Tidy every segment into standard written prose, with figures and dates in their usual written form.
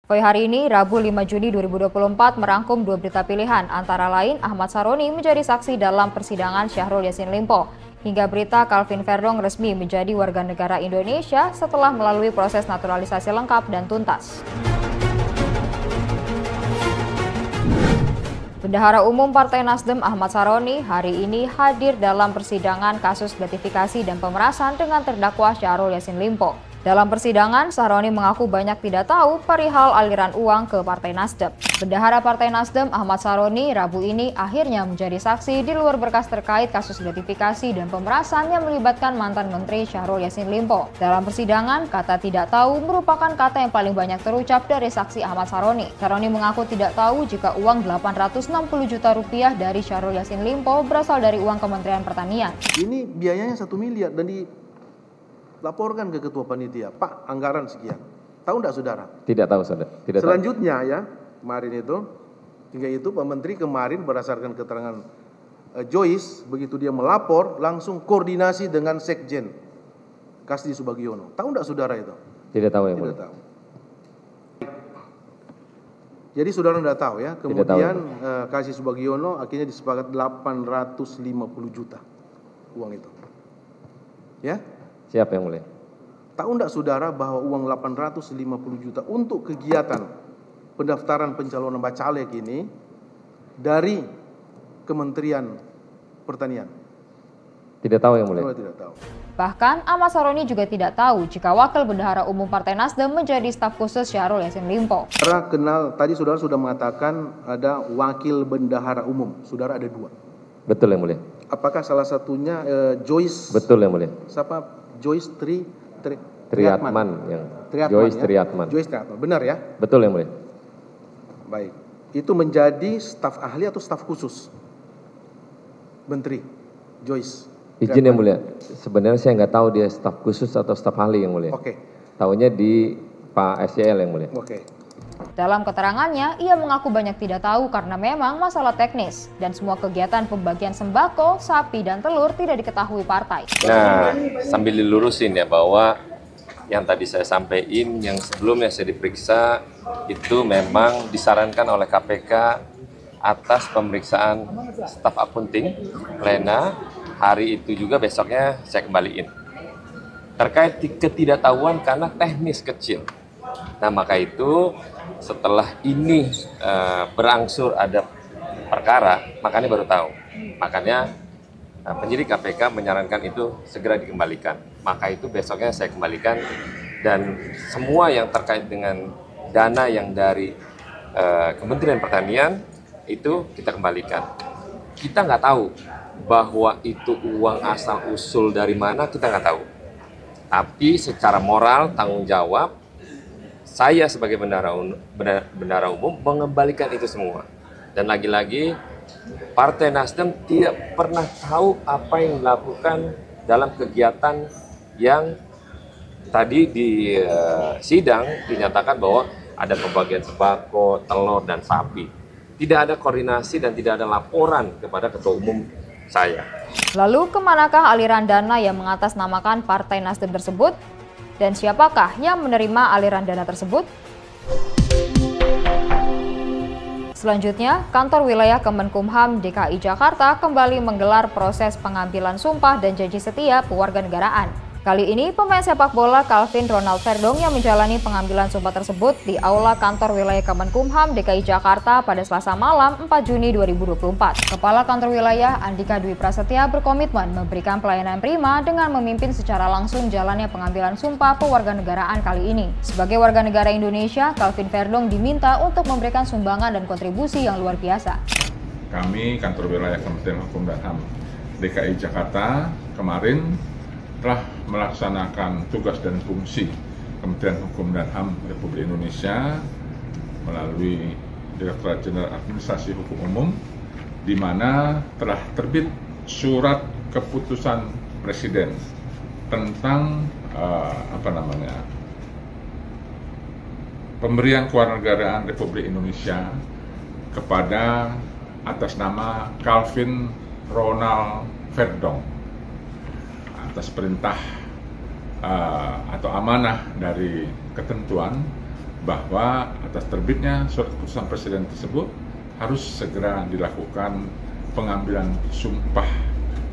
Poi hari ini, Rabu 5 Juni 2024 merangkum dua berita pilihan, antara lain Ahmad Saroni menjadi saksi dalam persidangan Syahrul Yassin Limpo, hingga berita Calvin Verdong resmi menjadi warga negara Indonesia setelah melalui proses naturalisasi lengkap dan tuntas. Bendahara Umum Partai Nasdem Ahmad Saroni hari ini hadir dalam persidangan kasus gratifikasi dan pemerasan dengan terdakwa Syahrul Yassin Limpo. Dalam persidangan, Saroni mengaku banyak tidak tahu perihal aliran uang ke Partai Nasdem. Bendahara Partai Nasdem Ahmad Saroni Rabu ini akhirnya menjadi saksi di luar berkas terkait kasus gratifikasi dan pemerasan yang melibatkan mantan Menteri Syahrul Yassin Limpo. Dalam persidangan, kata tidak tahu merupakan kata yang paling banyak terucap dari saksi Ahmad Saroni. Saroni mengaku tidak tahu jika uang 860 juta rupiah dari Syahrul Yassin Limpo berasal dari uang Kementerian Pertanian. Ini biayanya 1 miliar dan dilaporkan ke ketua panitia, Pak, anggaran sekian. Tahu enggak saudara? Tidak tahu saudara. Tidak Selanjutnya tahu. Ya, kemarin hingga itu Pak Menteri kemarin berdasarkan keterangan Joyce, begitu dia melapor langsung koordinasi dengan Sekjen Kasdi Subagiono. Tahu enggak saudara itu? Tidak tahu ya. Tidak tahu. Jadi saudara enggak tahu ya. Kemudian Kasdi Subagiono akhirnya disepakati 850 juta uang itu. Ya? Siapa yang mulia? Tahu enggak saudara bahwa uang 850 juta untuk kegiatan pendaftaran pencalonan bacalek ini dari Kementerian Pertanian? Tidak tahu yang mulia. Tidak tahu. Bahkan Ahmad Saroni juga tidak tahu jika Wakil Bendahara Umum Partai Nasdem menjadi staf khusus Syahrul Yassin Limpo. Saudara kenal, tadi saudara sudah mengatakan ada Wakil Bendahara Umum. Saudara ada 2. Betul yang mulia. Apakah salah satunya Joyce? Betul yang mulia. Siapa? Joyce Triatman yang Joyce ya? Triatman. Joyce Triatman, benar ya? Betul yang mulia. Baik. Itu menjadi staf ahli atau staf khusus Menteri Joyce? Izin yang mulia. Sebenarnya saya nggak tahu dia staf khusus atau staf ahli yang mulia. Oke. Tahunya di Pak SCL yang mulia. Oke. Dalam keterangannya, ia mengaku banyak tidak tahu karena memang masalah teknis dan semua kegiatan pembagian sembako, sapi, dan telur tidak diketahui partai. Nah, sambil dilurusin ya bahwa yang tadi saya sampaikan, yang sebelumnya saya diperiksa, itu memang disarankan oleh KPK atas pemeriksaan staf akunting, plena, hari itu juga besoknya saya kembaliin. Terkait ketidaktahuan karena teknis kecil. Nah, maka itu setelah ini berangsur ada perkara, makanya baru tahu. Makanya penyidik KPK menyarankan itu segera dikembalikan. Maka itu besoknya saya kembalikan dan semua yang terkait dengan dana yang dari Kementerian Pertanian itu kita kembalikan. Kita nggak tahu bahwa itu uang asal usul dari mana, kita nggak tahu. Tapi secara moral tanggung jawab saya sebagai bendahara umum mengembalikan itu semua. Dan lagi-lagi Partai Nasdem tidak pernah tahu apa yang dilakukan dalam kegiatan yang tadi di sidang dinyatakan bahwa ada pembagian sembako, telur, dan sapi. Tidak ada koordinasi dan tidak ada laporan kepada ketua umum saya. Lalu kemanakah aliran dana yang mengatasnamakan Partai Nasdem tersebut? Dan siapakah yang menerima aliran dana tersebut? Selanjutnya, Kantor Wilayah Kemenkumham DKI Jakarta kembali menggelar proses pengambilan sumpah dan janji setia kewarganegaraan. Kali ini, pemain sepak bola Calvin Ronald Verdong yang menjalani pengambilan sumpah tersebut di Aula Kantor Wilayah Kemenkumham DKI Jakarta pada Selasa malam 4 Juni 2024. Kepala Kantor Wilayah Andika Dwi Prasetya berkomitmen memberikan pelayanan prima dengan memimpin secara langsung jalannya pengambilan sumpah pewarganegaraan kali ini. Sebagai warga negara Indonesia, Calvin Verdong diminta untuk memberikan sumbangan dan kontribusi yang luar biasa. Kami Kantor Wilayah Kementerian Hukum dan HAM DKI Jakarta kemarin telah melaksanakan tugas dan fungsi Kementerian Hukum dan HAM Republik Indonesia melalui Direktorat Jenderal Administrasi Hukum Umum, di mana telah terbit surat keputusan Presiden tentang pemberian kewarganegaraan Republik Indonesia kepada atas nama Calvin Ronald Verdong atas perintah atau amanah dari ketentuan bahwa atas terbitnya surat keputusan Presiden tersebut harus segera dilakukan pengambilan sumpah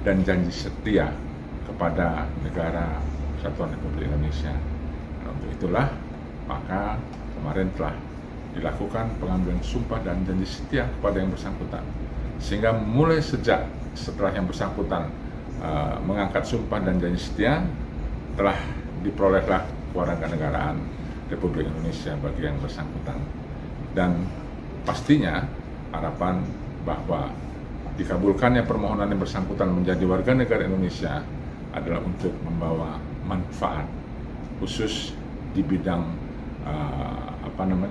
dan janji setia kepada negara Kesatuan Republik Indonesia. Dan untuk itulah maka kemarin telah dilakukan pengambilan sumpah dan janji setia kepada yang bersangkutan, sehingga mulai setelah yang bersangkutan mengangkat sumpah dan janji setia, telah diperolehlah kewarganegaraan Republik Indonesia bagi yang bersangkutan. Dan pastinya harapan bahwa dikabulkannya permohonan yang bersangkutan menjadi warga negara Indonesia adalah untuk membawa manfaat khusus di bidang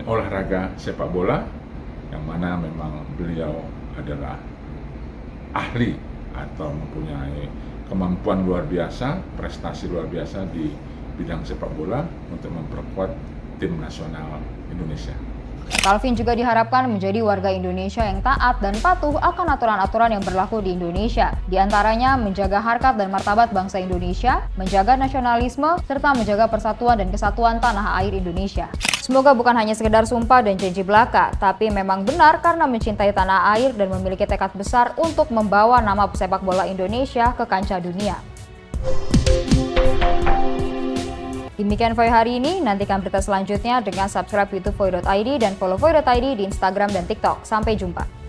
olahraga sepak bola, yang mana memang beliau adalah ahli atau mempunyai kemampuan luar biasa, prestasi luar biasa di bidang sepak bola untuk memperkuat tim nasional Indonesia. Calvin juga diharapkan menjadi warga Indonesia yang taat dan patuh akan aturan-aturan yang berlaku di Indonesia. Di antaranya menjaga harkat dan martabat bangsa Indonesia, menjaga nasionalisme, serta menjaga persatuan dan kesatuan tanah air Indonesia. Semoga bukan hanya sekedar sumpah dan janji belaka, tapi memang benar karena mencintai tanah air dan memiliki tekad besar untuk membawa nama pesepak bola Indonesia ke kancah dunia. Demikian Voi hari ini, nantikan berita selanjutnya dengan subscribe YouTube Voi.id dan follow Voi.id di Instagram dan TikTok. Sampai jumpa.